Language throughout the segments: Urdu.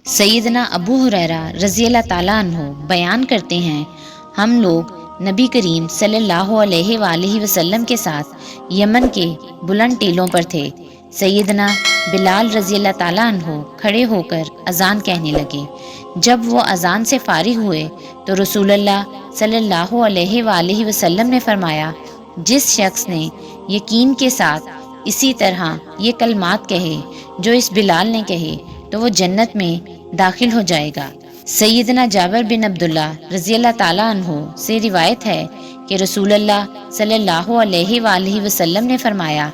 سیدنا ابو ہریرہ رضی اللہ تعالیٰ عنہ بیان کرتے ہیں، ہم لوگ نبی کریم صلی اللہ علیہ وآلہ وسلم کے ساتھ یمن کے بلند ٹیلوں پر تھے۔ سیدنا بلال رضی اللہ تعالیٰ عنہ کھڑے ہو کر اذان کہنے لگے۔ جب وہ اذان سے فارغ ہوئے تو رسول اللہ صلی اللہ علیہ وآلہ وسلم نے فرمایا، جس شخص نے یقین کے ساتھ اسی طرح یہ کلمات کہے جو اس بلال نے کہے تو وہ جنت میں داخل ہو جائے گا۔ سیدنا جابر بن عبداللہ رضی اللہ تعالیٰ عنہ سے روایت ہے کہ رسول اللہ صلی اللہ علیہ وآلہ وسلم نے فرمایا،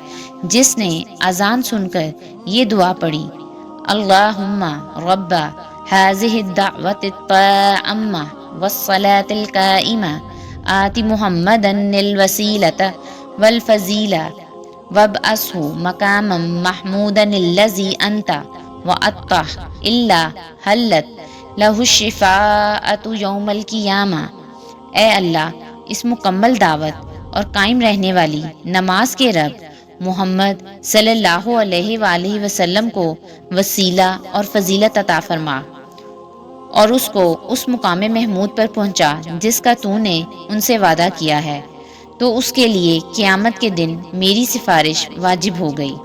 جس نے اذان سن کر یہ دعا پڑھی، اللہم رب هذه الدعوة التامة والصلاة القائمة آت محمدا الوسیلة والفضیلة وابعثه مقاما محمودا الذی انت وعدتہ الا حلت لہ الشفاعۃ یوم القیامہ۔ اے اللہ، اس مکمل دعوت اور قائم رہنے والی نماز کے رب محمد صلی اللہ علیہ وآلہ وسلم کو وسیلہ اور فضیلت عطا فرما اور اس کو اس مقام محمود پر پہنچا جس کا تو نے ان سے وعدہ کیا ہے، تو اس کے لیے قیامت کے دن میری سفارش واجب ہو گئی۔